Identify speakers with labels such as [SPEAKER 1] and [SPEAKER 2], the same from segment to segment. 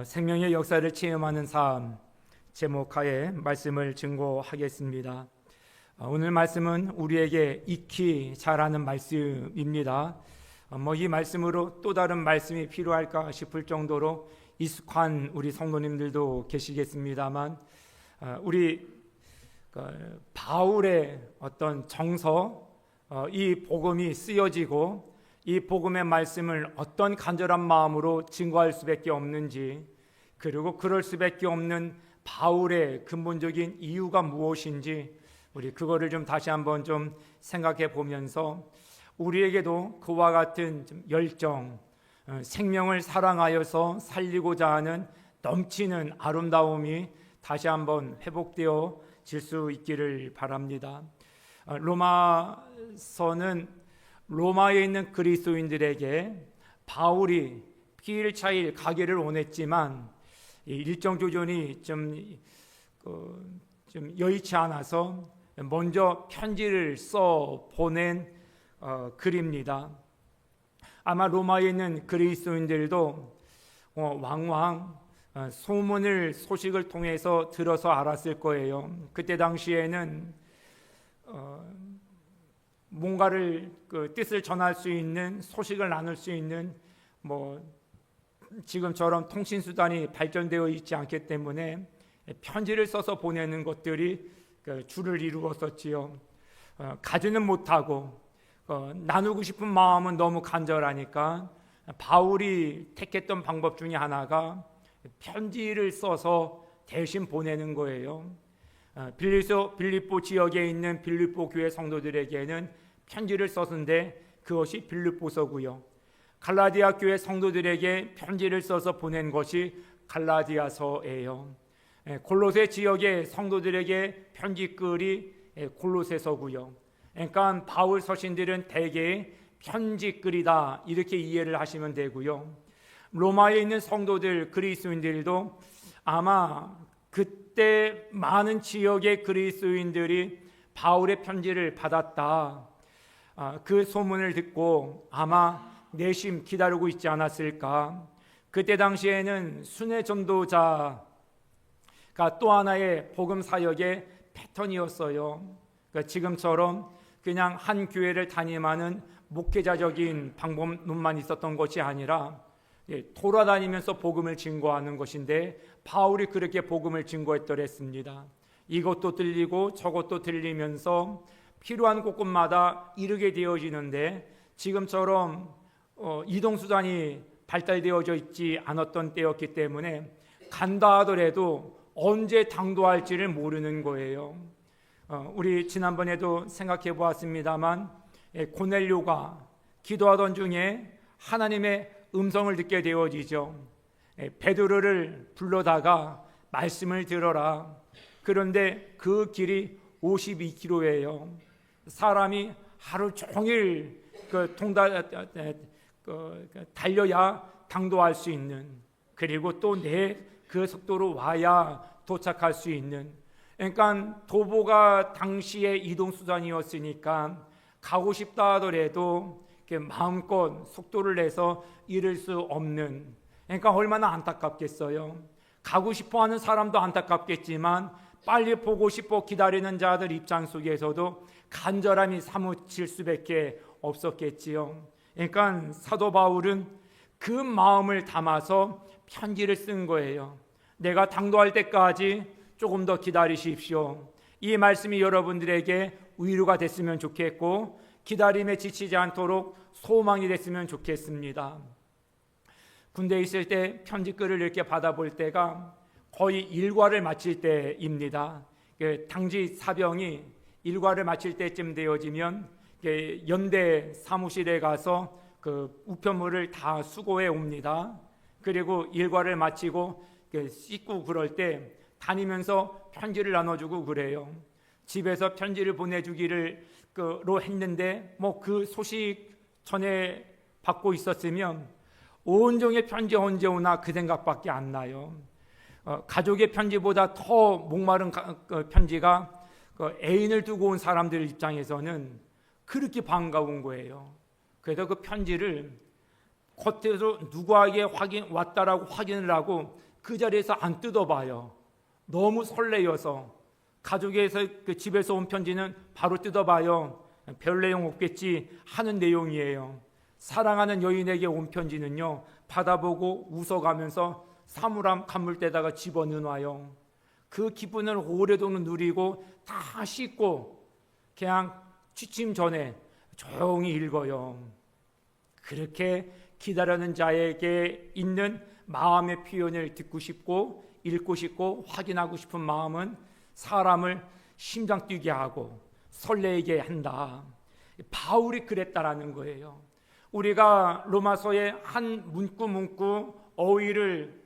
[SPEAKER 1] 생명의 역사를 체험하는 삶 제목하에 말씀을 증거하겠습니다. 오늘 말씀은 우리에게 익히 잘하는 말씀입니다. 이 말씀으로 또 다른 말씀이 필요할까 싶을 정도로 익숙한 우리 성도님들도 계시겠습니다만, 우리 바울의 어떤 정서, 이 복음이 쓰여지고 이 복음의 말씀을 어떤 간절한 마음으로 증거할 수밖에 없는지, 그리고 그럴 수밖에 없는 바울의 근본적인 이유가 무엇인지 우리 그거를 좀 다시 한번 좀 생각해 보면서 우리에게도 그와 같은 좀 열정, 생명을 사랑하여서 살리고자 하는 넘치는 아름다움이 다시 한번 회복되어 질 수 있기를 바랍니다. 로마서는 로마에 있는 그리스도인들에게 바울이 피일 차일 가기를 원했지만 일정 조건이 좀 여의치 않아서 먼저 편지를 써 보낸 글입니다. 아마 로마에 있는 그리스도인들도 왕왕 소식을 통해서 들어서 알았을 거예요. 그때 당시에는 뭔가를 뜻을 전할 수 있는, 소식을 나눌 수 있는 지금처럼 통신수단이 발전되어 있지 않기 때문에 편지를 써서 보내는 것들이 주를 이루었었지요. 가지는 못하고 나누고 싶은 마음은 너무 간절하니까 바울이 택했던 방법 중에 하나가 편지를 써서 대신 보내는 거예요. 빌립보 지역에 있는 빌립보 교회 성도들에게는 편지를 썼는데 그것이 빌립보서고요. 갈라디아 교회 성도들에게 편지를 써서 보낸 것이 갈라디아서예요. 골로새 지역의 성도들에게 편지글이 골로새서고요. 그러니까 바울 서신들은 대개 편지글이다 이렇게 이해를 하시면 되고요. 로마에 있는 성도들, 그리스도인들도 아마 그때 많은 지역의 그리스도인들이 바울의 편지를 받았다, 그 소문을 듣고 아마 내심 기다리고 있지 않았을까. 그때 당시에는 순회 전도자가 또 하나의 복음 사역의 패턴이었어요. 그러니까 지금처럼 그냥 한 교회를 담임하는 목회자적인 방법론만 있었던 것이 아니라 돌아다니면서 복음을 증거하는 것인데, 바울이 그렇게 복음을 증거했더랬습니다. 이것도 들리고 저것도 들리면서 필요한 곳곳마다 이르게 되어지는데, 지금처럼 이동수단이 발달되어져 있지 않았던 때였기 때문에 간다 하더라도 언제 당도할지를 모르는 거예요. 우리 지난번에도 생각해 보았습니다만, 고넬료가 기도하던 중에 하나님의 음성을 듣게 되어지죠. 베드로를 불러다가 말씀을 들어라. 그런데 그 길이 52km예요. 사람이 하루 종일 달려야 당도할 수 있는, 그리고 또 그 속도로 와야 도착할 수 있는, 그러니까 도보가 당시의 이동수단이었으니까 가고 싶다 하더라도 마음껏 속도를 내서 이룰 수 없는, 그러니까 얼마나 안타깝겠어요. 가고 싶어하는 사람도 안타깝겠지만 빨리 보고 싶어 기다리는 자들 입장 속에서도 간절함이 사무칠 수밖에 없었겠지요. 그러니까 사도 바울은 그 마음을 담아서 편지를 쓴 거예요. 내가 당도할 때까지 조금 더 기다리십시오. 이 말씀이 여러분들에게 위로가 됐으면 좋겠고 기다림에 지치지 않도록 소망이 됐으면 좋겠습니다. 군대에 있을 때 편지글을 이렇게 받아볼 때가 거의 일과를 마칠 때입니다. 당지 사병이 일과를 마칠 때쯤 되어지면 연대 사무실에 가서 그 우편물을 다 수거해 옵니다. 그리고 일과를 마치고 씻고 그럴 때 다니면서 편지를 나눠주고 그래요. 집에서 편지를 보내주기로 했는데 그 소식 전에 받고 있었으면 온종의 편지 언제 오나 그 생각밖에 안 나요. 가족의 편지보다 더 목마른 편지가 애인을 두고 온 사람들 입장에서는 그렇게 반가운 거예요. 그래서 그 편지를 겉에서 누구에게 왔다라고 확인을 하고 그 자리에서 안 뜯어봐요. 너무 설레여서. 가족에서 그 집에서 온 편지는 바로 뜯어봐요. 별 내용 없겠지 하는 내용이에요. 사랑하는 여인에게 온 편지는요, 받아보고 웃어가면서 사물함 간물대다가 집어넣어놔요. 그 기분을 오래도록 누리고 다 씻고 그냥 취침 전에 조용히 읽어요. 그렇게 기다리는 자에게 있는 마음의 표현을 듣고 싶고 읽고 싶고 확인하고 싶은 마음은 사람을 심장 뛰게 하고 설레게 한다. 바울이 그랬다라는 거예요. 우리가 로마서의 한 문구 어휘를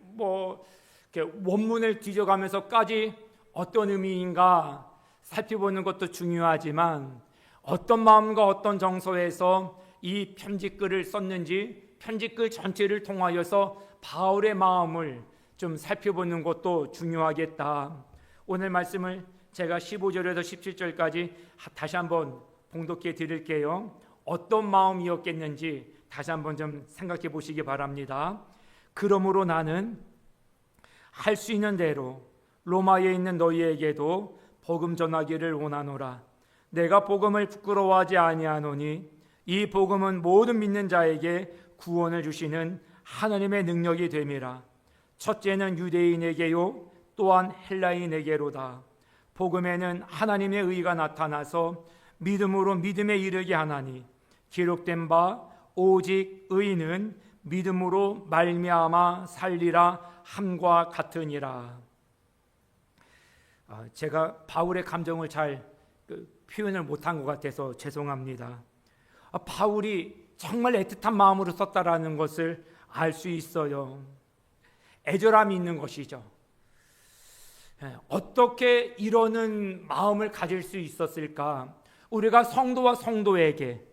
[SPEAKER 1] 이렇게 원문을 뒤져가면서까지 어떤 의미인가 살펴보는 것도 중요하지만 어떤 마음과 어떤 정서에서 이 편지글을 썼는지 편지글 전체를 통하여서 바울의 마음을 좀 살펴보는 것도 중요하겠다. 오늘 말씀을 제가 15절에서 17절까지 다시 한번 봉독해 드릴게요. 어떤 마음이었겠는지 다시 한번 좀 생각해 보시기 바랍니다. 그러므로 나는 할 수 있는 대로 로마에 있는 너희에게도 복음 전하기를 원하노라. 내가 복음을 부끄러워하지 아니하노니 이 복음은 모든 믿는 자에게 구원을 주시는 하나님의 능력이 됨이라. 첫째는 유대인에게요 또한 헬라인에게로다. 복음에는 하나님의 의가 나타나서 믿음으로 믿음에 이르게 하나니 기록된 바 오직 의인은 믿음으로 말미암아 살리라 함과 같으니라. 제가 바울의 감정을 잘 표현을 못한 것 같아서 죄송합니다. 바울이 정말 애틋한 마음으로 썼다라는 것을 알 수 있어요. 애절함이 있는 것이죠. 어떻게 이러는 마음을 가질 수 있었을까? 우리가 성도와 성도에게,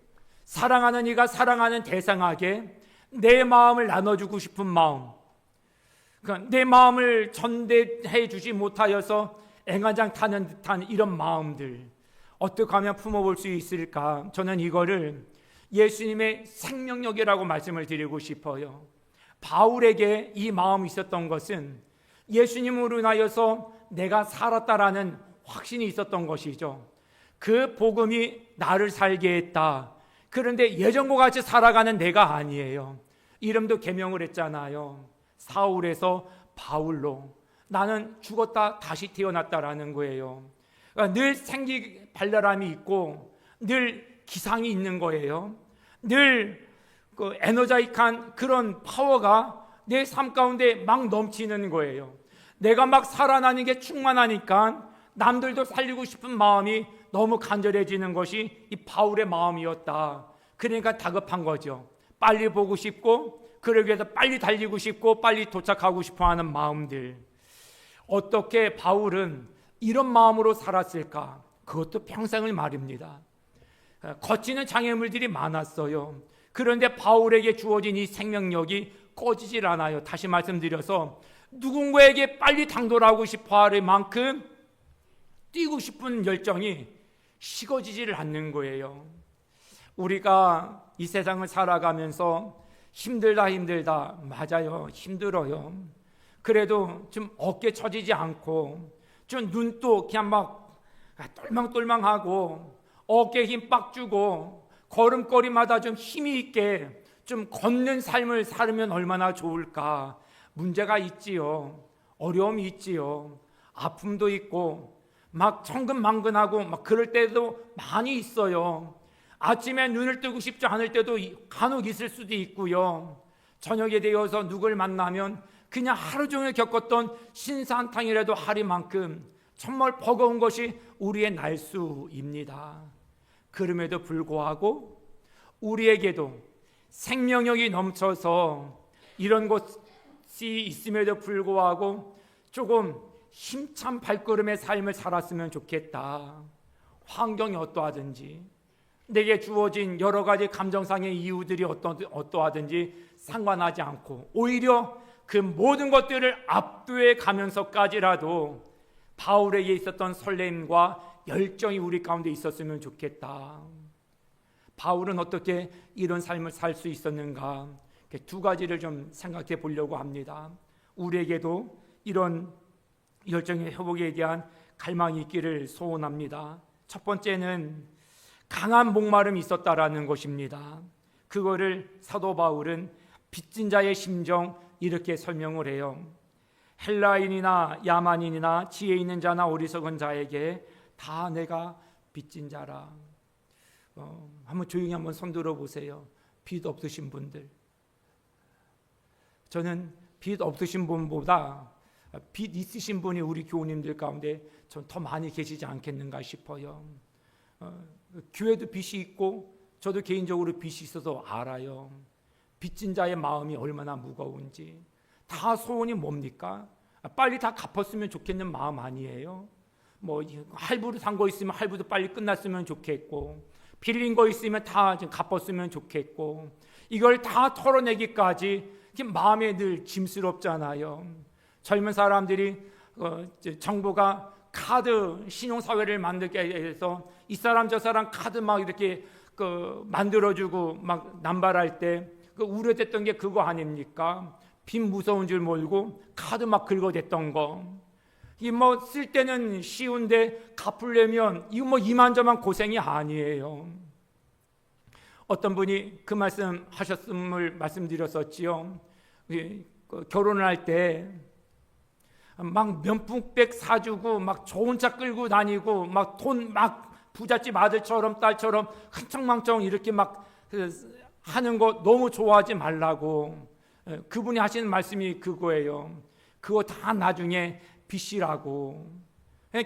[SPEAKER 1] 사랑하는 이가 사랑하는 대상에게 내 마음을 나눠주고 싶은 마음, 그러니까 내 마음을 전대해 주지 못하여서 앵한장 타는 듯한 이런 마음들 어떻게 하면 품어볼 수 있을까? 저는 이거를 예수님의 생명력이라고 말씀을 드리고 싶어요. 바울에게 이 마음이 있었던 것은 예수님으로 인하여서 내가 살았다라는 확신이 있었던 것이죠. 그 복음이 나를 살게 했다. 그런데 예전과 같이 살아가는 내가 아니에요. 이름도 개명을 했잖아요. 사울에서 바울로. 나는 죽었다 다시 태어났다라는 거예요. 그러니까 늘 생기 발랄함이 있고 늘 기상이 있는 거예요. 늘 그 에너자이크한 그런 파워가 내 삶 가운데 막 넘치는 거예요. 내가 막 살아나는 게 충만하니까 남들도 살리고 싶은 마음이 너무 간절해지는 것이 이 바울의 마음이었다. 그러니까 다급한 거죠. 빨리 보고 싶고 그러기 위해서 빨리 달리고 싶고 빨리 도착하고 싶어하는 마음들. 어떻게 바울은 이런 마음으로 살았을까? 그것도 평생을 말입니다. 거치는 장애물들이 많았어요. 그런데 바울에게 주어진 이 생명력이 꺼지질 않아요. 다시 말씀드려서 누군가에게 빨리 당돌하고 싶어 할 만큼 뛰고 싶은 열정이 식어지지를 않는 거예요. 우리가 이 세상을 살아가면서 힘들다 맞아요. 힘들어요. 그래도 좀 어깨 처지지 않고 좀 눈도 그냥 막 똘망똘망하고 어깨에 힘 빡 주고 걸음걸이마다 좀 힘이 있게 좀 걷는 삶을 살면 얼마나 좋을까. 문제가 있지요. 어려움이 있지요. 아픔도 있고 막 천근만근하고 막 그럴 때도 많이 있어요. 아침에 눈을 뜨고 싶지 않을 때도 간혹 있을 수도 있고요. 저녁에 되어서 누굴 만나면 그냥 하루 종일 겪었던 신사한탕이라도 하리만큼 정말 버거운 것이 우리의 날수입니다. 그럼에도 불구하고 우리에게도 생명력이 넘쳐서 이런 것이 있음에도 불구하고 조금 힘찬 발걸음의 삶을 살았으면 좋겠다. 환경이 어떠하든지 내게 주어진 여러 가지 감정상의 이유들이 어떠하든지 상관하지 않고 오히려 그 모든 것들을 압도해 가면서까지라도 바울에게 있었던 설렘과 열정이 우리 가운데 있었으면 좋겠다. 바울은 어떻게 이런 삶을 살 수 있었는가? 두 가지를 좀 생각해 보려고 합니다. 우리에게도 이런 열정의 회복에 대한 갈망이 있기를 소원합니다. 첫 번째는 강한 목마름이 있었다라는 것입니다. 그거를 사도 바울은 빚진 자의 심정 이렇게 설명을 해요. 헬라인이나 야만인이나 지혜 있는 자나 어리석은 자에게 다 내가 빚진 자라. 한번 조용히 한번 손 들어보세요. 빚 없으신 분들. 저는 빚 없으신 분보다 빚 있으신 분이 우리 교우님들 가운데 전 더 많이 계시지 않겠는가 싶어요. 교회도 빚이 있고 저도 개인적으로 빚이 있어서 알아요. 빚진 자의 마음이 얼마나 무거운지. 다 소원이 뭡니까? 빨리 다 갚았으면 좋겠는 마음 아니에요? 뭐 할부로 산 거 있으면 할부도 빨리 끝났으면 좋겠고, 빌린 거 있으면 다 갚았으면 좋겠고, 이걸 다 털어내기까지 마음에 늘 짐스럽잖아요. 젊은 사람들이 정부가 카드 신용사회를 만들게 해서 이 사람 저 사람 카드 막 이렇게 만들어주고 막 남발할 때 우려됐던 게 그거 아닙니까? 빚 무서운 줄 모르고 카드 막 긁어댔던 거. 이 뭐 쓸 때는 쉬운데 갚으려면 이거 뭐 이만저만 고생이 아니에요. 어떤 분이 그 말씀 하셨음을 말씀드렸었지요. 결혼을 할 때 막 명품백 사주고 막 좋은 차 끌고 다니고 막 돈 막 부잣집 아들처럼 딸처럼 흥청망청 이렇게 막 하는 거 너무 좋아하지 말라고. 그분이 하시는 말씀이 그거예요. 그거 다 나중에 빚이라고.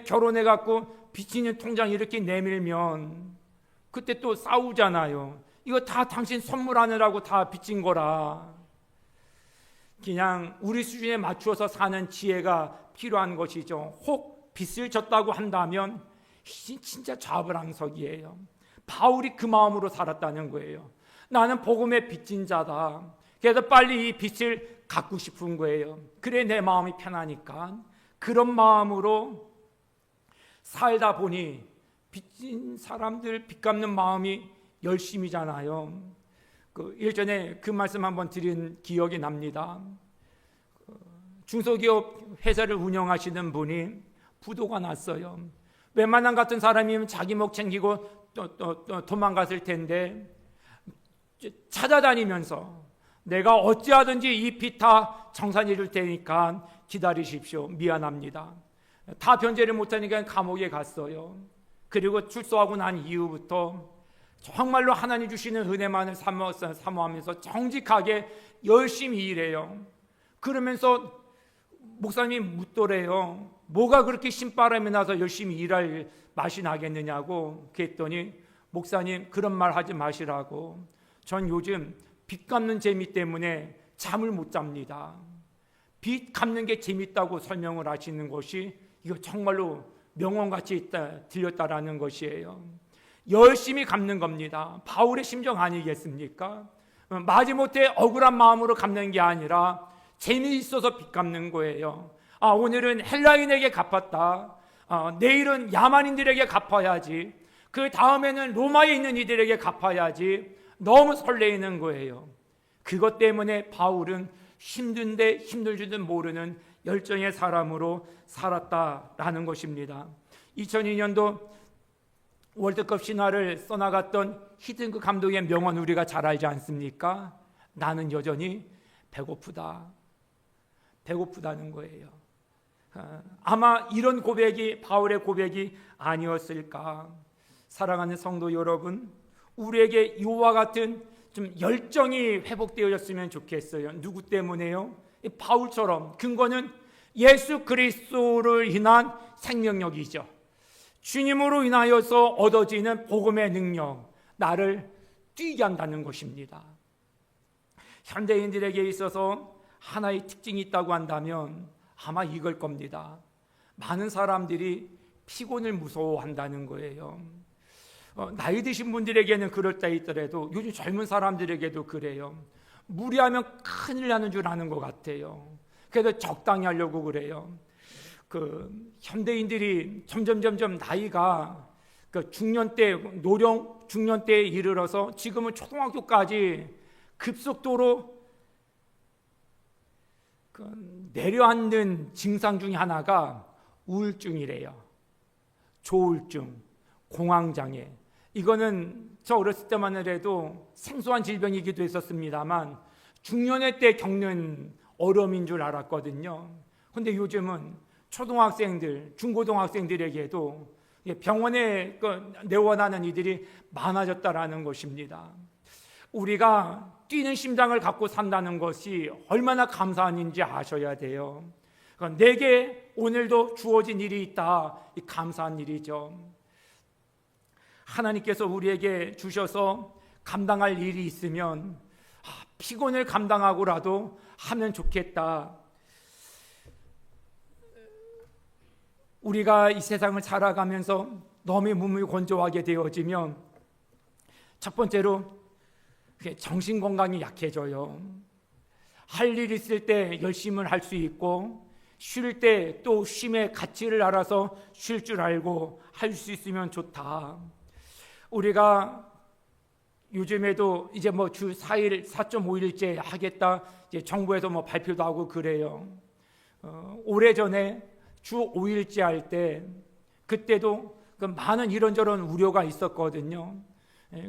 [SPEAKER 1] 결혼해갖고 빚 있는 통장 이렇게 내밀면 그때 또 싸우잖아요. 이거 다 당신 선물하느라고 다 빚진 거라. 그냥 우리 수준에 맞추어서 사는 지혜가 필요한 것이죠. 혹 빚을 졌다고 한다면 진짜 좌불앙석이에요. 바울이 그 마음으로 살았다는 거예요. 나는 복음의 빚진 자다. 그래서 빨리 이 빚을 갚고 싶은 거예요. 그래 내 마음이 편하니까. 그런 마음으로 살다 보니 빚진 사람들 빚 갚는 마음이 열심이잖아요. 일전에 그 말씀 한번 드린 기억이 납니다. 중소기업 회사를 운영하시는 분이 부도가 났어요. 웬만한 같은 사람이면 자기 목 챙기고 또 도망갔을 텐데 찾아다니면서 내가 어찌하든지 이 빚 다 정산해 줄 테니까 기다리십시오. 미안합니다. 다 변제를 못하니까 감옥에 갔어요. 그리고 출소하고 난 이후부터 정말로 하나님 주시는 은혜만을 사모하면서 정직하게 열심히 일해요. 그러면서 목사님이 묻더래요. 뭐가 그렇게 신바람이 나서 열심히 일할 맛이 나겠느냐고. 그랬더니 목사님 그런 말 하지 마시라고. 전 요즘 빚 갚는 재미 때문에 잠을 못 잡니다. 빚 갚는 게 재밌다고 설명을 하시는 것이 이거 정말로 명언같이 들렸다라는 것이에요. 열심히 갚는 겁니다. 바울의 심정 아니겠습니까? 마지못해 억울한 마음으로 갚는 게 아니라 재미있어서 빚 갚는 거예요. 오늘은 헬라인에게 갚았다. 내일은 야만인들에게 갚아야지. 그 다음에는 로마에 있는 이들에게 갚아야지. 너무 설레이는 거예요. 그것 때문에 바울은 힘든데 힘들지도 모르는 열정의 사람으로 살았다라는 것입니다. 2002년도 월드컵 신화를 써나갔던 히든크 감독의 명언 우리가 잘 알지 않습니까? 나는 여전히 배고프다. 배고프다는 거예요. 아마 이런 고백이 바울의 고백이 아니었을까. 사랑하는 성도 여러분, 우리에게 이와 같은 좀 열정이 회복되어졌으면 좋겠어요. 누구 때문에요? 바울처럼. 근거는 예수 그리스도를 인한 생명력이죠. 주님으로 인하여서 얻어지는 복음의 능력, 나를 뛰게 한다는 것입니다. 현대인들에게 있어서 하나의 특징이 있다고 한다면 아마 이걸 겁니다. 많은 사람들이 피곤을 무서워한다는 거예요. 나이 드신 분들에게는 그럴 때 있더라도 요즘 젊은 사람들에게도 그래요. 무리하면 큰일 나는 줄 아는 것 같아요. 그래서 적당히 하려고 그래요. 현대인들이 점점 나이가 중년 때 노령 중년 때에 이르러서 지금은 초등학교까지 급속도로 내려앉는 증상 중에 하나가 우울증이래요. 조울증, 공황장애. 이거는 저 어렸을 때만 해도 생소한 질병이기도 했었습니다만 중년의 때 겪는 어려움인 줄 알았거든요. 그런데 요즘은 초등학생들, 중고등학생들에게도 병원에 내원하는 이들이 많아졌다라는 것입니다. 우리가 뛰는 심장을 갖고 산다는 것이 얼마나 감사한 일인지 아셔야 돼요. 내게 오늘도 주어진 일이 있다, 이 감사한 일이죠. 하나님께서 우리에게 주셔서 감당할 일이 있으면 피곤을 감당하고라도 하면 좋겠다. 우리가 이 세상을 살아가면서 너무 몸이 건조하게 되어지면 첫 번째로 정신 건강이 약해져요. 할 일 있을 때 열심히 할 수 있고 쉴 때 또 쉼의 가치를 알아서 쉴 줄 알고 할 수 있으면 좋다. 우리가 요즘에도 이제 주 4일, 4.5일째 하겠다. 이제 정부에서 발표도 하고 그래요. 오래전에 주 5일째 할 때 그때도 많은 이런저런 우려가 있었거든요.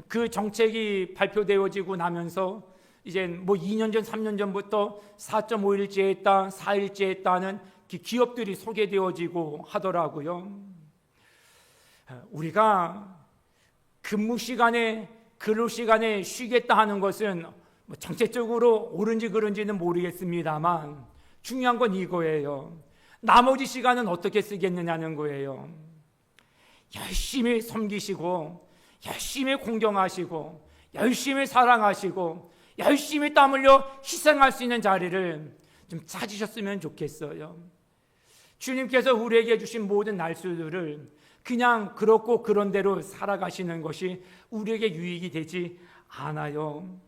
[SPEAKER 1] 그 정책이 발표되어지고 나면서 이제 2년 전, 3년 전부터 4.5일째 했다, 4일째 했다는 기업들이 소개되어지고 하더라고요. 우리가 근무 시간에, 근로 시간에 쉬겠다 하는 것은 정책적으로 옳은지 그른지는 모르겠습니다만 중요한 건 이거예요. 나머지 시간은 어떻게 쓰겠느냐는 거예요. 열심히 섬기시고 열심히 공경하시고 열심히 사랑하시고 열심히 땀 흘려 희생할 수 있는 자리를 좀 찾으셨으면 좋겠어요. 주님께서 우리에게 주신 모든 날수들을 그냥 그렇고 그런 대로 살아가시는 것이 우리에게 유익이 되지 않아요.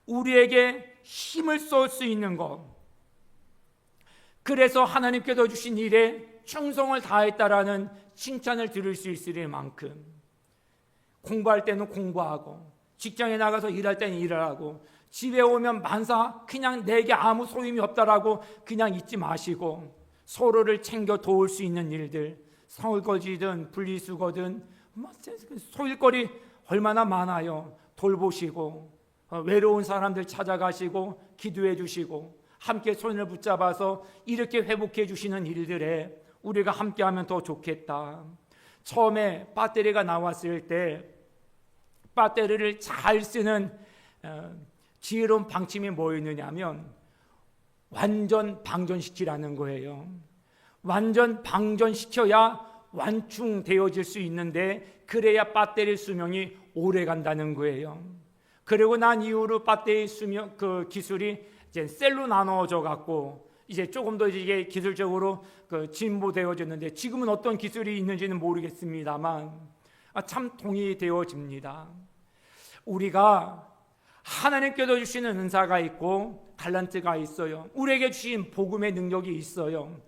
[SPEAKER 1] 우리에게 힘을 쏠 수 있는 것, 그래서 하나님께서 주신 일에 충성을 다했다라는 칭찬을 들을 수 있을 만큼 공부할 때는 공부하고 직장에 나가서 일할 때는 일을 하고 집에 오면 만사 그냥 내게 아무 소임이 없다라고 그냥 잊지 마시고 서로를 챙겨 도울 수 있는 일들, 설거지든 분리수거든 소일거리 얼마나 많아요. 돌보시고 외로운 사람들 찾아가시고 기도해 주시고 함께 손을 붙잡아서 이렇게 회복해 주시는 일들에 우리가 함께하면 더 좋겠다. 처음에 배터리가 나왔을 때 배터리를 잘 쓰는 지혜로운 방침이 뭐였느냐면 완전 방전시키라는 거예요. 완전 방전시켜야 완충되어질 수 있는데 그래야 배터리 수명이 오래 간다는 거예요. 그리고 난 이후로 배터리 수명 기술이 이제 셀로 나눠져 갖고 이제 조금 더 이게 기술적으로 진보되어졌는데 지금은 어떤 기술이 있는지는 모르겠습니다만 참 동의되어집니다. 우리가 하나님께서 주시는 은사가 있고 달란트가 있어요. 우리에게 주신 복음의 능력이 있어요.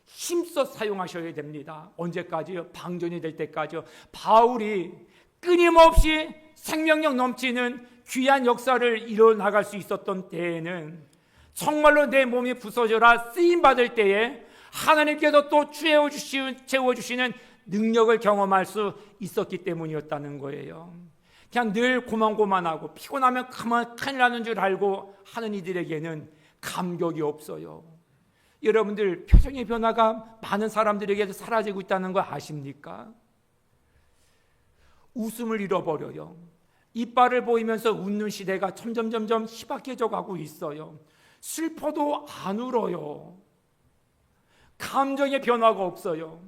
[SPEAKER 1] 힘써 사용하셔야 됩니다. 언제까지요? 방전이 될 때까지요. 바울이 끊임없이 생명력 넘치는 귀한 역사를 이뤄나갈 수 있었던 때에는 정말로 내 몸이 부서져라 쓰임받을 때에 하나님께서 또 채워주시는 능력을 경험할 수 있었기 때문이었다는 거예요. 그냥 늘 고만고만하고 피곤하면 큰일 나는 줄 알고 하는 이들에게는 감격이 없어요. 여러분들 표정의 변화가 많은 사람들에게서 사라지고 있다는 거 아십니까? 웃음을 잃어버려요. 이빨을 보이면서 웃는 시대가 점점 희박해져 가고 있어요. 슬퍼도 안 울어요. 감정의 변화가 없어요.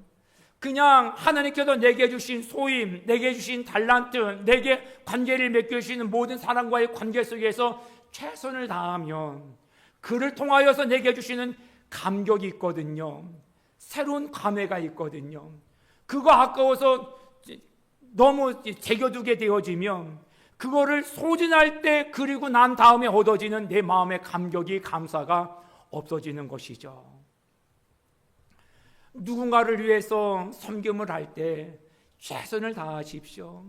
[SPEAKER 1] 그냥 하나님께서 내게 주신 소임, 내게 주신 달란트, 내게 관계를 맺겨주시는 모든 사람과의 관계 속에서 최선을 다하면 그를 통하여서 내게 주시는 감격이 있거든요. 새로운 감회가 있거든요. 그거 아까워서 너무 제겨두게 되어지면 그거를 소진할 때 그리고 난 다음에 얻어지는 내 마음의 감격이 감사가 없어지는 것이죠. 누군가를 위해서 섬김을 할 때 최선을 다하십시오.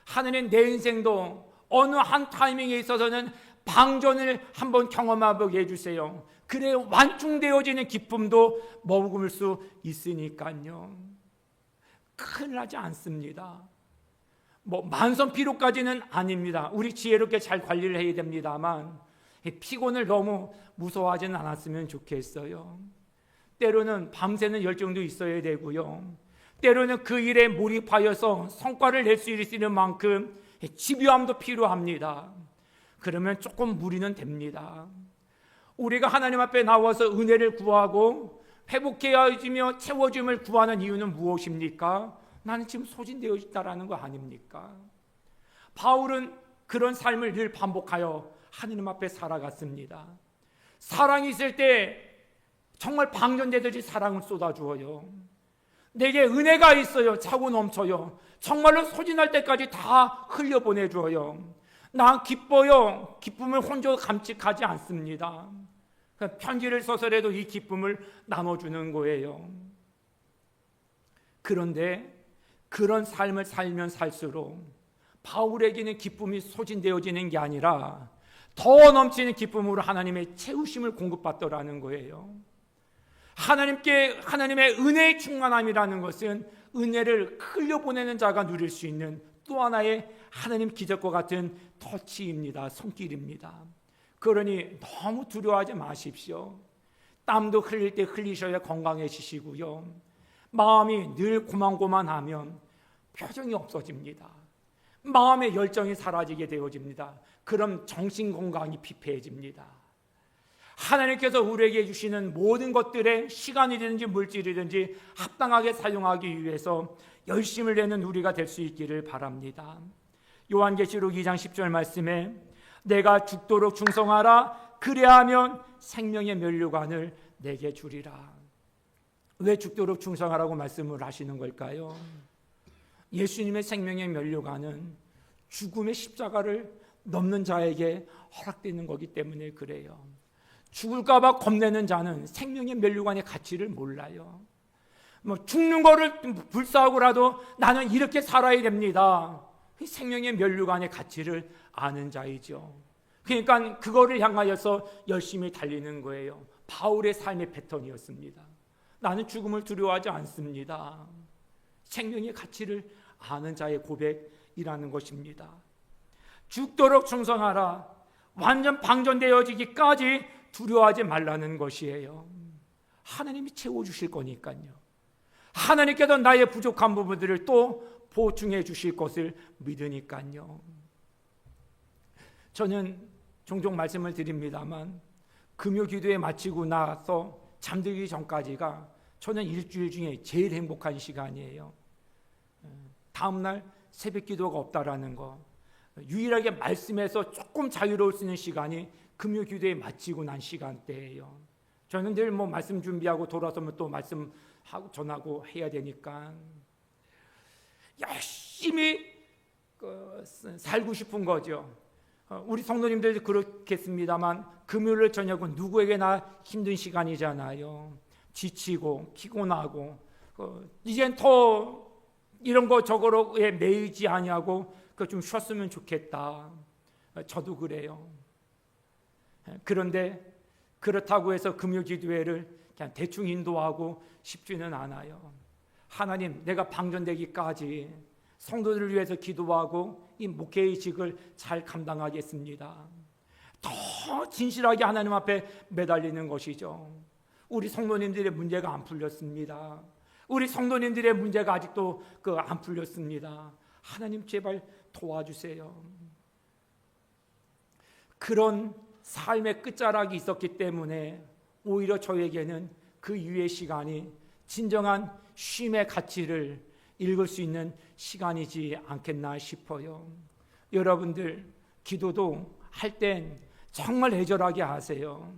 [SPEAKER 1] 하나님 내 인생도 어느 한 타이밍에 있어서는 방전을 한번 경험해보게 해주세요. 그래 완충되어지는 기쁨도 머금을 수 있으니까요. 큰일 나지 않습니다. 만성 피로까지는 아닙니다. 우리 지혜롭게 잘 관리를 해야 됩니다만 피곤을 너무 무서워하지는 않았으면 좋겠어요. 때로는 밤새는 열정도 있어야 되고요. 때로는 그 일에 몰입하여서 성과를 낼 수 있는 만큼 집요함도 필요합니다. 그러면 조금 무리는 됩니다. 우리가 하나님 앞에 나와서 은혜를 구하고 회복해야지며 채워줌을 구하는 이유는 무엇입니까? 나는 지금 소진되어 있다라는 거 아닙니까? 바울은 그런 삶을 늘 반복하여 하나님 앞에 살아갔습니다. 사랑이 있을 때 정말 방전되듯이 사랑을 쏟아주어요. 내게 은혜가 있어요. 차고 넘쳐요. 정말로 소진할 때까지 다 흘려보내줘요. 나 기뻐요. 기쁨을 혼자 감직하지 않습니다. 편지를 써서라도 이 기쁨을 나눠주는 거예요. 그런데 그런 삶을 살면 살수록 바울에게는 기쁨이 소진되어지는 게 아니라 더 넘치는 기쁨으로 하나님의 채우심을 공급받더라는 거예요. 하나님의 은혜의 충만함이라는 것은 은혜를 흘려보내는 자가 누릴 수 있는 또 하나의 하나님 기적과 같은 터치입니다. 손길입니다. 그러니 너무 두려워하지 마십시오. 땀도 흘릴 때 흘리셔야 건강해지시고요. 마음이 늘 고만고만하면 표정이 없어집니다. 마음의 열정이 사라지게 되어집니다. 그럼 정신 건강이 피폐해집니다. 하나님께서 우리에게 주시는 모든 것들에 시간이든지 물질이든지 합당하게 사용하기 위해서 열심을 내는 우리가 될 수 있기를 바랍니다. 요한계시록 2장 10절 말씀에 내가 죽도록 충성하라 그래야하면 생명의 면류관을 내게 주리라. 왜 죽도록 충성하라고 말씀을 하시는 걸까요? 예수님의 생명의 면류관은 죽음의 십자가를 넘는 자에게 허락되는 거기 때문에 그래요. 죽을까 봐 겁내는 자는 생명의 면류관의 가치를 몰라요. 죽는 거를 불사하고라도 나는 이렇게 살아야 됩니다. 생명의 면류관의 가치를 아는 자이죠. 그러니까 그거를 향하여서 열심히 달리는 거예요. 바울의 삶의 패턴이었습니다. 나는 죽음을 두려워하지 않습니다. 생명의 가치를 아는 자의 고백이라는 것입니다. 죽도록 충성하라. 완전 방전되어지기까지 두려워하지 말라는 것이에요. 하나님이 채워주실 거니까요. 하나님께서 나의 부족한 부분들을 또 보충해 주실 것을 믿으니까요. 저는 종종 말씀을 드립니다만 금요 기도에 마치고 나서 잠들기 전까지가 저는 일주일 중에 제일 행복한 시간이에요. 다음날 새벽 기도가 없다라는 거, 유일하게 말씀에서 조금 자유로울 수 있는 시간이 금요 기도에 마치고 난 시간대예요. 저는 늘 말씀 준비하고 돌아서면 또 말씀하고 전하고 해야 되니까 열심히 살고 싶은 거죠. 우리 성도님들도 그렇겠습니다만 금요일 저녁은 누구에게나 힘든 시간이잖아요. 지치고 피곤하고 이젠 더 이런 거 저거로에 매이지 아니하고 좀 쉬었으면 좋겠다. 저도 그래요. 그런데 그렇다고 해서 금요 기도회를 그냥 대충 인도하고 싶지는 않아요. 하나님, 내가 방전되기까지 성도들을 위해서 기도하고 이 목회의직을 잘 감당하겠습니다. 더 진실하게 하나님 앞에 매달리는 것이죠. 우리 성도님들의 문제가 안 풀렸습니다. 우리 성도님들의 문제가 아직도 안 풀렸습니다. 하나님 제발 도와주세요. 그런 삶의 끝자락이 있었기 때문에 오히려 저에게는 그 이후의 시간이 진정한 쉼의 가치를 읽을 수 있는 시간이지 않겠나 싶어요. 여러분들 기도도 할 땐 정말 애절하게 하세요.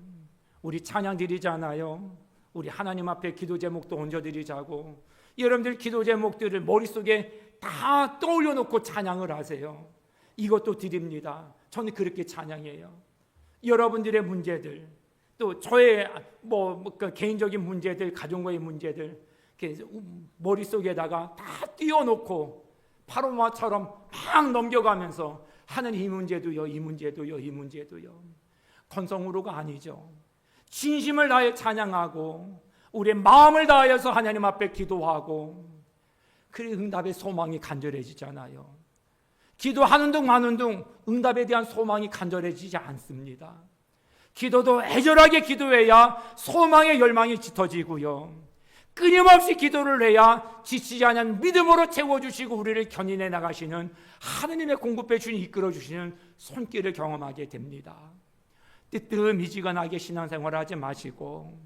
[SPEAKER 1] 우리 찬양 드리잖아요. 우리 하나님 앞에 기도 제목도 얹어드리자고. 여러분들 기도 제목들을 머릿속에 다 떠올려 놓고 찬양을 하세요. 이것도 드립니다. 저는 그렇게 찬양해요. 여러분들의 문제들, 또 저의 개인적인 문제들, 가정과의 문제들 머릿속에다가 다 띄워놓고 파로마처럼 막 넘겨가면서 하는 이 문제도요, 이 문제도요, 이 문제도요. 건성으로가 아니죠. 진심을 다해 찬양하고 우리의 마음을 다하여서 하나님 앞에 기도하고, 그래 응답의 소망이 간절해지잖아요. 기도하는 둥 마는 둥 응답에 대한 소망이 간절해지지 않습니다. 기도도 애절하게 기도해야 소망의 열망이 짙어지고요, 끊임없이 기도를 해야 지치지 않은 믿음으로 채워주시고 우리를 견인해 나가시는 하느님의 공급해 주신, 이끌어 주시는 손길을 경험하게 됩니다. 뜨뜻미지근하게 신앙생활을 하지 마시고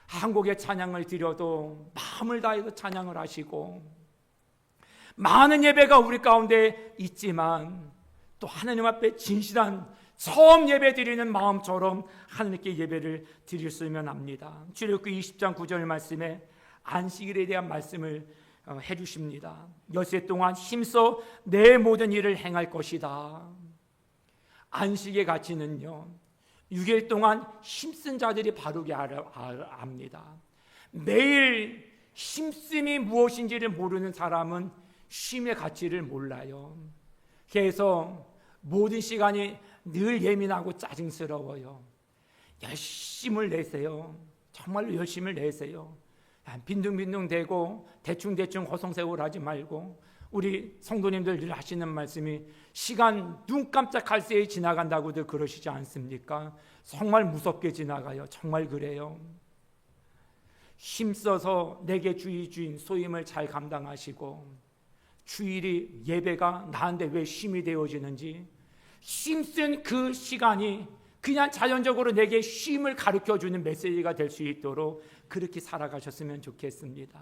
[SPEAKER 1] 한 곡의 찬양을 드려도 마음을 다해서 찬양을 하시고, 많은 예배가 우리 가운데 있지만 또 하나님 앞에 진실한 처음 예배 드리는 마음처럼 하나님께 예배를 드렸으면 합니다. 출애굽기 20장 9절 말씀에 안식일에 대한 말씀을 해주십니다. 엿새 동안 힘써 내 모든 일을 행할 것이다. 안식의 가치는요, 6일 동안 힘쓴 자들이 바르게 압니다. 매일 힘씀이 무엇인지를 모르는 사람은 쉼의 가치를 몰라요. 그래서 모든 시간이 늘 예민하고 짜증스러워요. 열심을 내세요. 정말로 열심을 내세요. 빈둥빈둥 대고 대충대충 허송세월 하지 말고, 우리 성도님들 늘 하시는 말씀이 시간 눈 깜짝할 새에 지나간다고들 그러시지 않습니까? 정말 무섭게 지나가요. 정말 그래요. 힘써서 내게 주인 소임을 잘 감당하시고, 주일이 예배가 나한테 왜 쉼이 되어지는지, 힘쓴 그 시간이 그냥 자연적으로 내게 쉼을 가르쳐주는 메시지가 될 수 있도록 그렇게 살아가셨으면 좋겠습니다.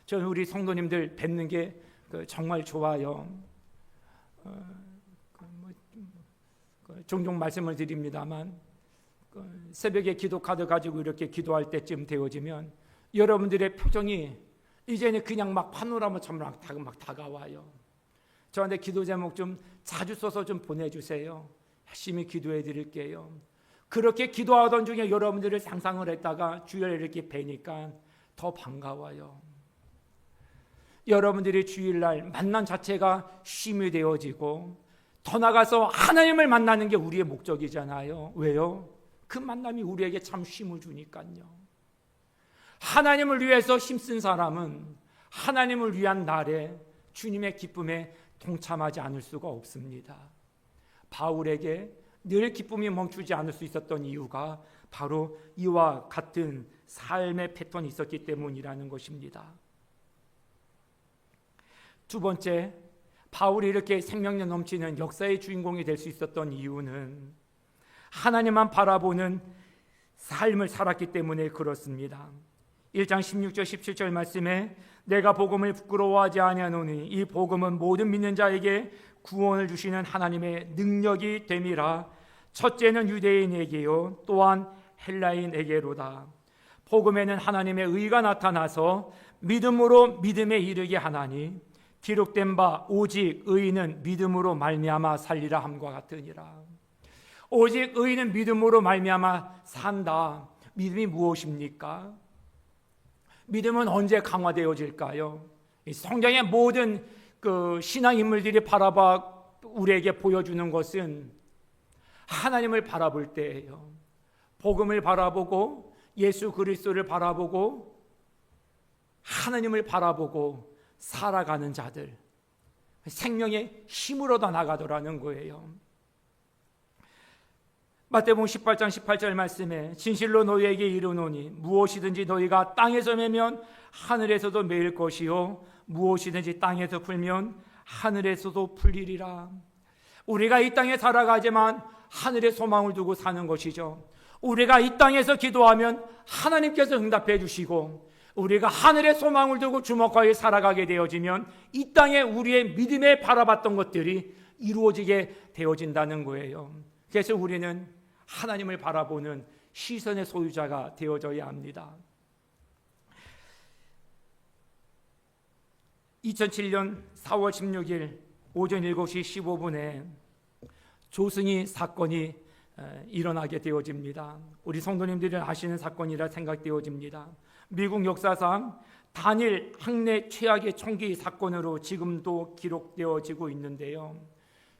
[SPEAKER 1] 저는 우리 성도님들 뵙는 게 정말 좋아요. 종종 말씀을 드립니다만, 새벽에 기도 카드 가지고 이렇게 기도할 때쯤 되어지면 여러분들의 표정이 이제는 그냥 막 파노라마처럼 막 다가와요. 저한테 기도 제목 좀 자주 써서 좀 보내주세요. 열심히 기도해 드릴게요. 그렇게 기도하던 중에 여러분들을 상상을 했다가 주일에 이렇게 뵈니까 더 반가워요. 여러분들이 주일날 만남 자체가 쉼이 되어지고, 더 나가서 하나님을 만나는 게 우리의 목적이잖아요. 왜요? 그 만남이 우리에게 참 쉼을 주니까요. 하나님을 위해서 힘쓴 사람은 하나님을 위한 날에 주님의 기쁨에 동참하지 않을 수가 없습니다. 바울에게 늘 기쁨이 멈추지 않을 수 있었던 이유가 바로 이와 같은 삶의 패턴이 있었기 때문이라는 것입니다. 두 번째, 바울이 이렇게 생명력 넘치는 역사의 주인공이 될 수 있었던 이유는 하나님만 바라보는 삶을 살았기 때문에 그렇습니다. 1장 16절 17절 말씀에 내가 복음을 부끄러워하지 아니하노니 이 복음은 모든 믿는 자에게 구원을 주시는 하나님의 능력이 됨이라. 첫째는 유대인에게요 또한 헬라인에게로다. 복음에는 하나님의 의가 나타나서 믿음으로 믿음에 이르게 하나니 기록된 바 오직 의인은 믿음으로 말미암아 살리라 함과 같으니라. 오직 의인은 믿음으로 말미암아 산다. 믿음이 무엇입니까? 믿음은 언제 강화되어질까요? 성경의 모든 그 신앙 인물들이 바라봐 우리에게 보여주는 것은 하나님을 바라볼 때예요. 복음을 바라보고 예수 그리스도를 바라보고 하나님을 바라보고 살아가는 자들, 생명의 힘으로 더 나가더라는 거예요. 마태복음 18장 18절 말씀에 진실로 너희에게 이르노니 무엇이든지 너희가 땅에서 매면 하늘에서도 매일 것이요 무엇이든지 땅에서 풀면 하늘에서도 풀리리라. 우리가 이 땅에 살아가지만 하늘의 소망을 두고 사는 것이죠. 우리가 이 땅에서 기도하면 하나님께서 응답해 주시고, 우리가 하늘의 소망을 두고 주목하여 살아가게 되어지면 이 땅에 우리의 믿음에 바라봤던 것들이 이루어지게 되어진다는 거예요. 그래서 우리는 하나님을 바라보는 시선의 소유자가 되어져야 합니다. 2007년 4월 16일 오전 7시 15분에 조승희 사건이 일어나게 되어집니다. 우리 성도님들이 아시는 사건이라 생각되어집니다. 미국 역사상 단일 학내 최악의 총기 사건으로 지금도 기록되어지고 있는데요.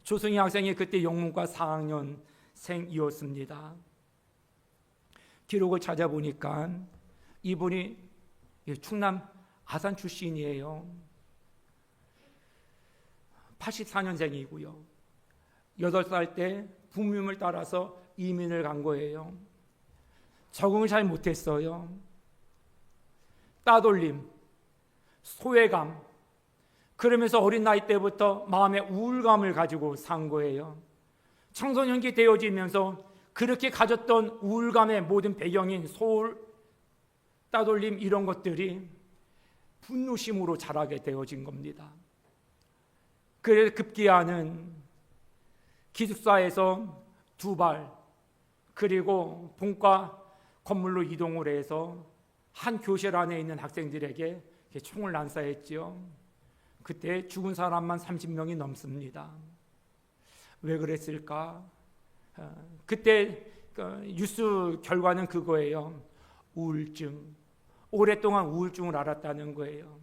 [SPEAKER 1] 조승희 학생이 그때 영문과 4학년생이었습니다. 기록을 찾아보니까 이분이 충남 아산 출신이에요. 84년생이고요. 8살 때 부모님을 따라서 이민을 간 거예요. 적응을 잘 못했어요. 따돌림, 소외감, 그러면서 어린 나이 때부터 마음의 우울감을 가지고 산 거예요. 청소년기 되어지면서 그렇게 가졌던 우울감의 모든 배경인 소울, 따돌림 이런 것들이 분노심으로 자라게 되어진 겁니다. 그래서 급기야는 기숙사에서 2발 그리고 본과 건물로 이동을 해서 한 교실 안에 있는 학생들에게 총을 난사했지요. 그때 죽은 사람만 30명이 넘습니다. 왜 그랬을까? 그때 뉴스 결과는 그거예요. 우울증. 오랫동안 우울증을 앓았다는 거예요.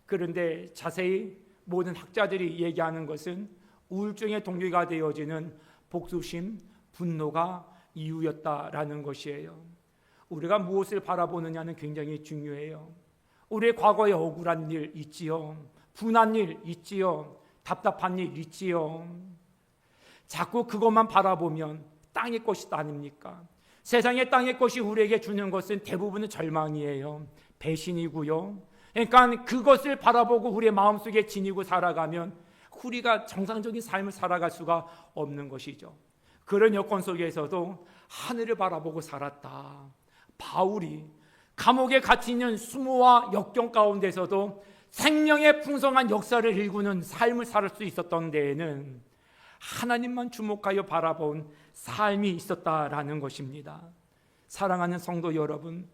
[SPEAKER 1] 그런데 자세히 모든 학자들이 얘기하는 것은 우울증의 동기가 되어지는 복수심, 분노가 이유였다라는 것이에요. 우리가 무엇을 바라보느냐는 굉장히 중요해요. 우리의 과거에 억울한 일 있지요. 분한 일 있지요. 답답한 일 있지요. 자꾸 그것만 바라보면 땅의 것이 아닙니까? 세상의 땅의 것이 우리에게 주는 것은 대부분은 절망이에요. 배신이고요. 그러니까 그것을 바라보고 우리의 마음속에 지니고 살아가면 우리가 정상적인 삶을 살아갈 수가 없는 것이죠. 그런 여건 속에서도 하늘을 바라보고 살았다. 바울이 감옥에 갇혀 있는 수모와 역경 가운데서도 생명의 풍성한 역사를 일구는 삶을 살 수 있었던 데에는 하나님만 주목하여 바라본 삶이 있었다라는 것입니다. 사랑하는 성도 여러분,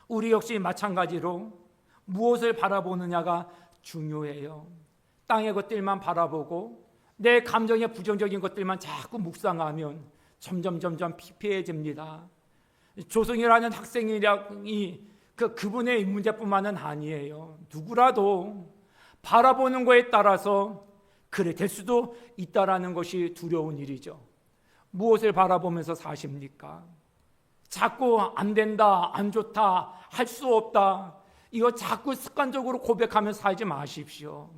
[SPEAKER 1] 우리 역시 마찬가지로 무엇을 바라보느냐가 중요해요. 땅의 것들만 바라보고 내 감정의 부정적인 것들만 자꾸 묵상하면 점점 피폐해집니다. 조승이라는 학생이 그분의 문제뿐만은 아니에요. 누구라도 바라보는 거에 따라서 그래 될 수도 있다라는 것이 두려운 일이죠. 무엇을 바라보면서 사십니까? 자꾸 안 된다, 안 좋다, 할 수 없다, 이거 자꾸 습관적으로 고백하면서 살지 마십시오.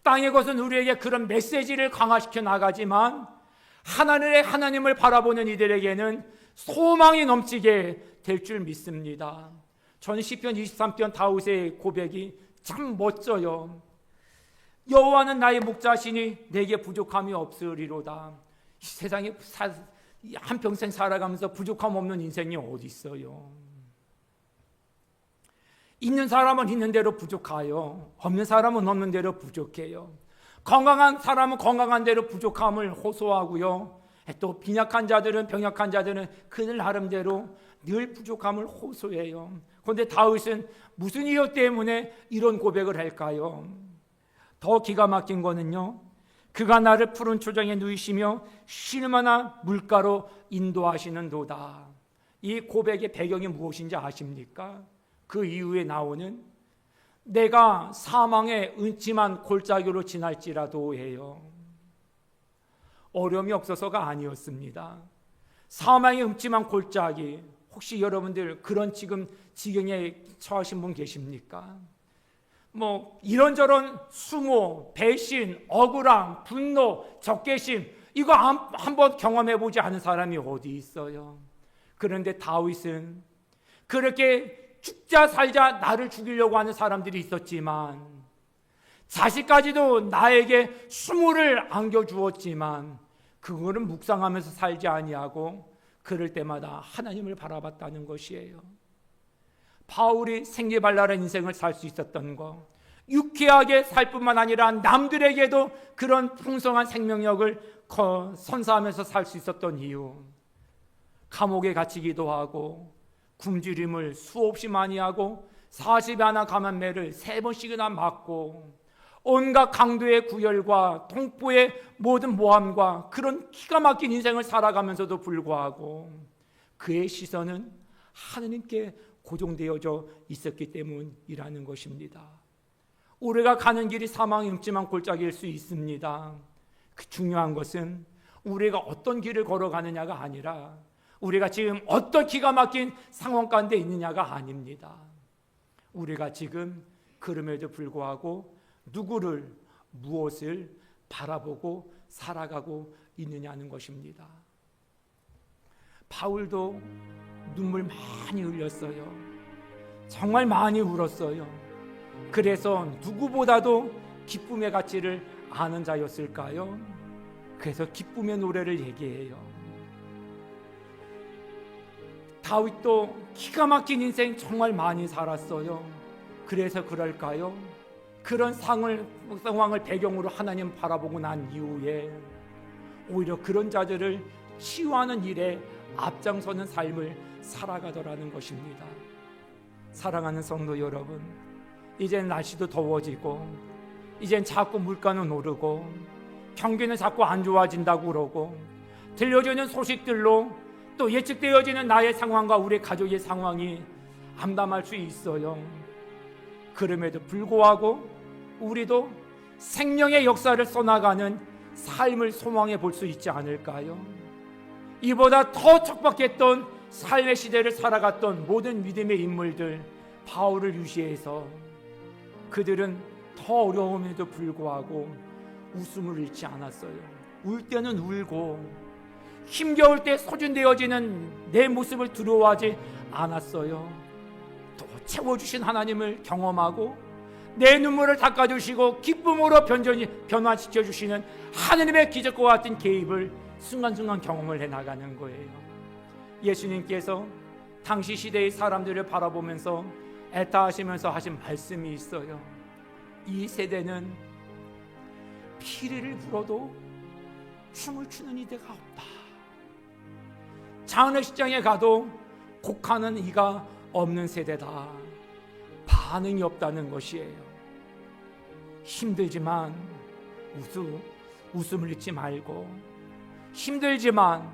[SPEAKER 1] 땅의 것은 우리에게 그런 메시지를 강화시켜 나가지만 하나님을 바라보는 이들에게는 소망이 넘치게 될 줄 믿습니다. 저는 시편 23편 다윗의 고백이 참 멋져요. 여호와는 나의 목자시니 내게 부족함이 없으리로다. 이 세상에 한평생 살아가면서 부족함 없는 인생이 어디 있어요? 있는 사람은 있는 대로 부족하요. 없는 사람은 없는 대로 부족해요. 건강한 사람은 건강한 대로 부족함을 호소하고요. 또 빈약한 자들은 병약한 자들은 그들 나름대로 늘 부족함을 호소해요. 그런데 다윗은 무슨 이유 때문에 이런 고백을 할까요? 더 기가 막힌 거는요, 그가 나를 푸른 초장에 누이시며 쉴 만한 물가로 인도하시는도다. 이 고백의 배경이 무엇인지 아십니까? 그 이후에 나오는 내가 사망의 음침한 골짜기로 지날지라도 해요. 어려움이 없어서가 아니었습니다. 사망의 음침한 골짜기, 혹시 여러분들 그런 지금 지경에 처하신 분 계십니까? 이런저런 수모, 배신, 억울함, 분노, 적개심, 이거 한번 경험해보지 않은 사람이 어디 있어요? 그런데 다윗은 그렇게 죽자 살자 나를 죽이려고 하는 사람들이 있었지만, 자식까지도 나에게 수모를 안겨주었지만 그거는 묵상하면서 살지 아니하고 그럴 때마다 하나님을 바라봤다는 것이에요. 바울이 생기발랄한 인생을 살 수 있었던 것, 유쾌하게 살 뿐만 아니라 남들에게도 그런 풍성한 생명력을 선사하면서 살 수 있었던 이유, 감옥에 갇히기도 하고 굶주림을 수없이 많이 하고 40여 감한매를 3번씩이나 맞고 온갖 강도의 구열과 동포의 모든 모함과 그런 기가 막힌 인생을 살아가면서도 불구하고 그의 시선은 하느님께 고정되어져 있었기 때문이라는 것입니다. 우리가 가는 길이 사망의 음침한 골짜기일 수 있습니다. 그 중요한 것은 우리가 어떤 길을 걸어가느냐가 아니라 우리가 지금 어떤 기가 막힌 상황 가운데 있느냐가 아닙니다. 우리가 지금 그럼에도 불구하고 누구를, 무엇을 바라보고 살아가고 있느냐는 것입니다. 바울도 눈물 많이 흘렸어요. 정말 많이 울었어요. 그래서 누구보다도 기쁨의 가치를 아는 자였을까요? 그래서 기쁨의 노래를 얘기해요. 다윗도 기가 막힌 인생 정말 많이 살았어요. 그래서 그럴까요? 그런 상황을 배경으로 하나님 바라보고 난 이후에 오히려 그런 자들을 치유하는 일에 앞장서는 삶을 살아가더라는 것입니다. 사랑하는 성도 여러분, 이젠 날씨도 더워지고 이젠 자꾸 물가는 오르고 경기는 자꾸 안 좋아진다고 그러고 들려주는 소식들로 또 예측되어지는 나의 상황과 우리 가족의 상황이 암담할 수 있어요. 그럼에도 불구하고 우리도 생명의 역사를 써나가는 삶을 소망해 볼 수 있지 않을까요? 이보다 더 척박했던 삶의 시대를 살아갔던 모든 믿음의 인물들, 바울을 유시해서 그들은 더 어려움에도 불구하고 웃음을 잃지 않았어요. 울 때는 울고 힘겨울 때 소진되어지는 내 모습을 두려워하지 않았어요. 또 채워주신 하나님을 경험하고 내 눈물을 닦아주시고 기쁨으로 변화시켜주시는 하느님의 기적과 같은 개입을 순간순간 경험을 해나가는 거예요. 예수님께서 당시 시대의 사람들을 바라보면서 애타하시면서 하신 말씀이 있어요. 이 세대는 피리를 불어도 춤을 추는 이대가 없다. 장례식장에 가도 곡하는 이가 없는 세대다. 반응이 없다는 것이에요. 힘들지만 웃음을 잃지 말고, 힘들지만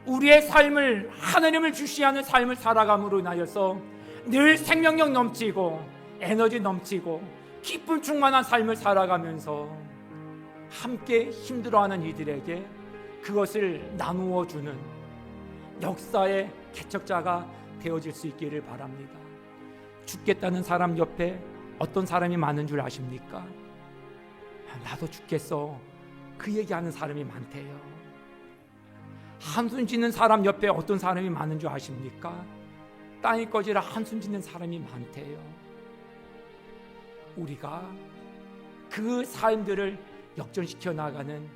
[SPEAKER 1] 우리의 삶을 하나님을 주시하는 삶을 살아감으로 인하여서 늘 생명력 넘치고 에너지 넘치고 기쁨 충만한 삶을 살아가면서 함께 힘들어하는 이들에게 그것을 나누어 주는 역사의 개척자가 되어질 수 있기를 바랍니다. 죽겠다는 사람 옆에 어떤 사람이 많은 줄 아십니까? 나도 죽겠어, 그 얘기하는 사람이 많대요. 한숨 짓는 사람 옆에 어떤 사람이 많은 줄 아십니까? 땅이 꺼지라 한숨 짓는 사람이 많대요. 우리가 그 삶들을 역전시켜 나가는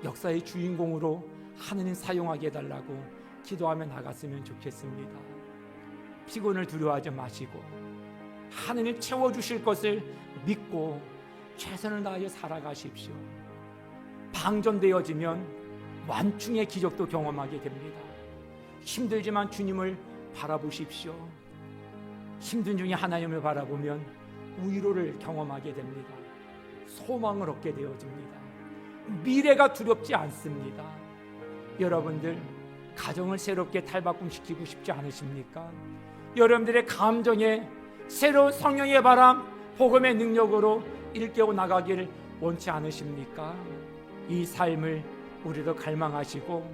[SPEAKER 1] 역사의 주인공으로 하느님 사용하게 해달라고 기도하며 나갔으면 좋겠습니다. 피곤을 두려워하지 마시고 하느님 채워주실 것을 믿고 최선을 다하여 살아가십시오. 방전되어지면 완충의 기적도 경험하게 됩니다. 힘들지만 주님을 바라보십시오. 힘든 중에 하나님을 바라보면 위로를 경험하게 됩니다. 소망을 얻게 되어집니다. 미래가 두렵지 않습니다. 여러분들 가정을 새롭게 탈바꿈시키고 싶지 않으십니까? 여러분들의 감정에 새로운 성령의 바람, 복음의 능력으로 일깨워 나가기를 원치 않으십니까? 이 삶을 우리도 갈망하시고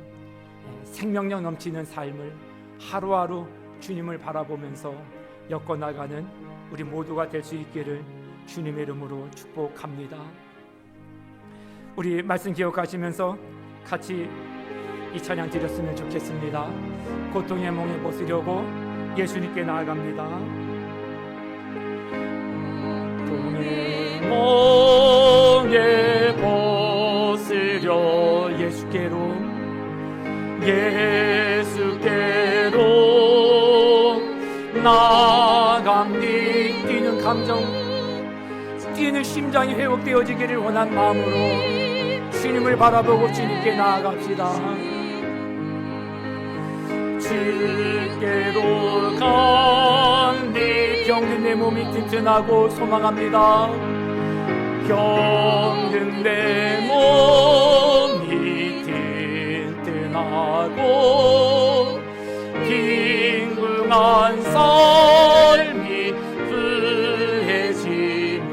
[SPEAKER 1] 생명력 넘치는 삶을 하루하루 주님을 바라보면서 엮어나가는 우리 모두가 될 수 있기를 주님의 이름으로 축복합니다. 우리 말씀 기억하시면서 같이 이 찬양 드렸으면 좋겠습니다. 고통의 몽에 벗으려고 예수님께 나아갑니다. 고통의 몽에 벗으려 예수께로 나아갑니. 뛰는 감정, 뛰는 심장이 회복되어지기를 원한 마음으로 주님을 바라보고 주님께 나아갑시다. 주께로 간니. 병든 내 몸이 튼튼하고 소망합니다. 병든 내 몸이 튼튼하고 빈궁한 삶이 후해지며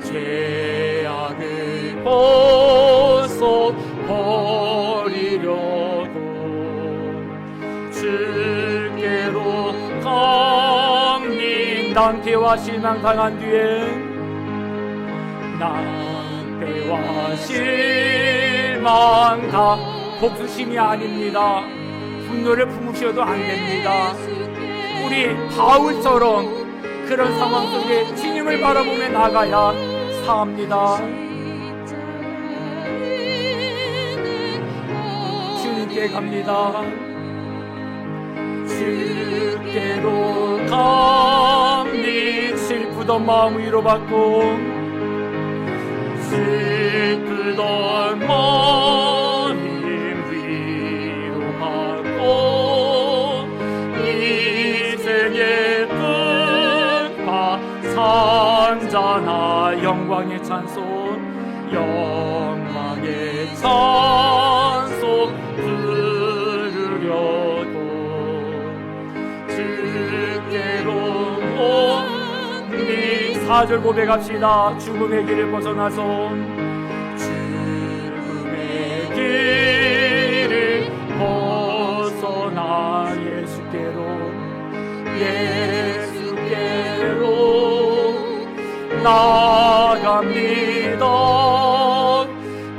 [SPEAKER 1] 죄악을 벗어버리려고 낭패와 실망 당한 뒤에 낭패와 실망 다 복수심이 아닙니다. 분노를 품으셔도 안 됩니다. 우리 바울처럼 그런 상황 속에 주님을 바라보며 나가야 사합니다. 주님께 갑니다. 주께로 갑니다. 슬프던 마음 위로받고 슬프던 마음 위로받고 이생의 분파 산자나 영광의 찬송 영광의 찬송 부르려도 주께로 옵니 4절 고백합시다. 죽음의 길을 벗어나서 죽음의 길을 벗어나 예수께로 나갑니다.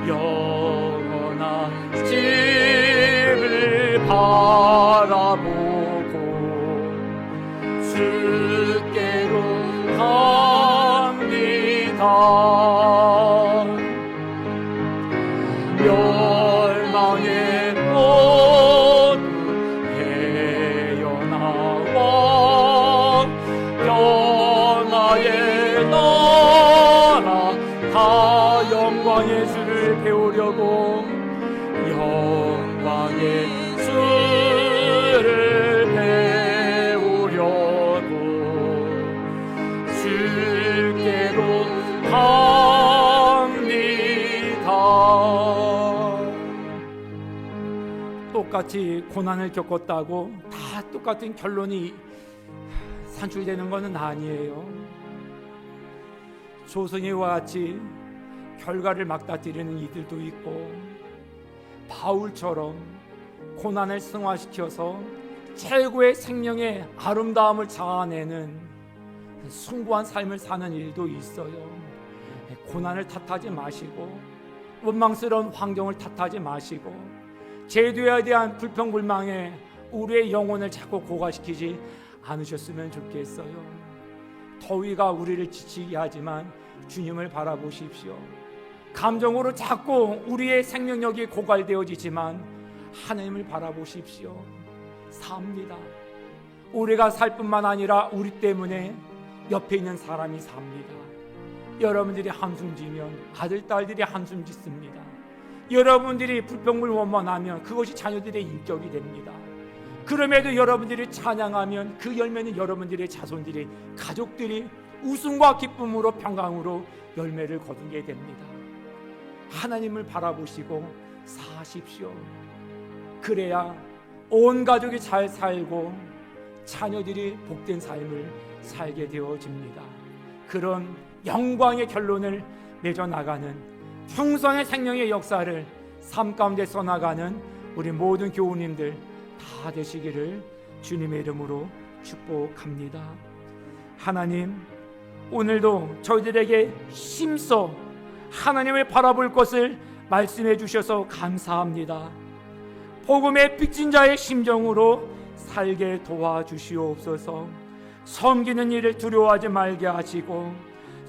[SPEAKER 1] 영원한 집을 바라보고 주께로 갑니다. 멸망의 꽃 헤어나와 변화의 나라 다 영광의 주를 배우려고 영광의 주를 배우려고 주께로 갑니다. 똑같이 고난을 겪었다고 다 똑같은 결론이 산출되는 것은 아니에요. 조승희와 같이 결과를 막다뜨리는 이들도 있고 바울처럼 고난을 승화시켜서 최고의 생명의 아름다움을 자아내는 숭고한 삶을 사는 일도 있어요. 고난을 탓하지 마시고 원망스러운 환경을 탓하지 마시고 제도에 대한 불평불망에 우리의 영혼을 자꾸 고갈시키지 않으셨으면 좋겠어요. 더위가 우리를 지치게 하지만 주님을 바라보십시오. 감정으로 자꾸 우리의 생명력이 고갈되어지지만 하나님을 바라보십시오. 삽니다. 우리가 살 뿐만 아니라 우리 때문에 옆에 있는 사람이 삽니다. 여러분들이 한숨 지면 아들, 딸들이 한숨 짓습니다. 여러분들이 불평을 원망하면 그것이 자녀들의 인격이 됩니다. 그럼에도 여러분들이 찬양하면 그 열매는 여러분들의 자손들이, 가족들이 웃음과 기쁨으로 평강으로 열매를 거두게 됩니다. 하나님을 바라보시고 사십시오. 그래야 온 가족이 잘 살고 자녀들이 복된 삶을 살게 되어집니다. 그런 영광의 결론을 맺어나가는 풍성의 생명의 역사를 삶 가운데 써나가는 우리 모든 교우님들 다 되시기를 주님의 이름으로 축복합니다. 하나님, 오늘도 저희들에게 힘써 하나님을 바라볼 것을 말씀해 주셔서 감사합니다. 복음의 빚진 자의 심정으로 살게 도와주시옵소서. 섬기는 일을 두려워하지 말게 하시고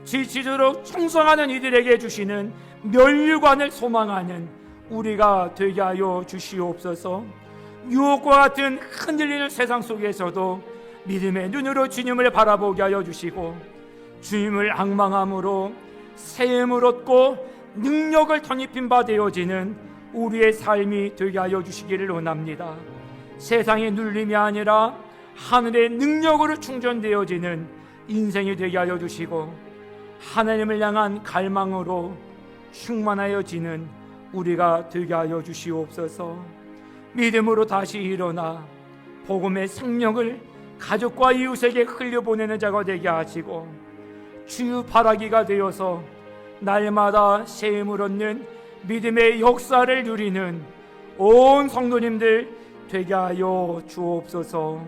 [SPEAKER 1] 지치도록 충성하는 이들에게 주시는 면류관을 소망하는 우리가 되게 하여 주시옵소서. 유혹과 같은 흔들리는 세상 속에서도 믿음의 눈으로 주님을 바라보게 하여 주시고 주님을 앙망함으로 세임을 얻고 능력을 덧입힌 바 되어지는 우리의 삶이 되게 하여 주시기를 원합니다. 세상의 눌림이 아니라 하늘의 능력으로 충전되어지는 인생이 되게 하여 주시고 하나님을 향한 갈망으로 충만하여지는 우리가 되게 하여 주시옵소서. 믿음으로 다시 일어나 복음의 생명을 가족과 이웃에게 흘려보내는 자가 되게 하시고 주의 바라기가 되어서 날마다 세임을 얻는 믿음의 역사를 누리는 온 성도님들 되게 하여 주옵소서.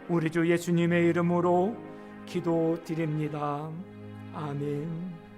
[SPEAKER 1] 우리 주 예수님의 이름으로 기도드립니다. 아멘.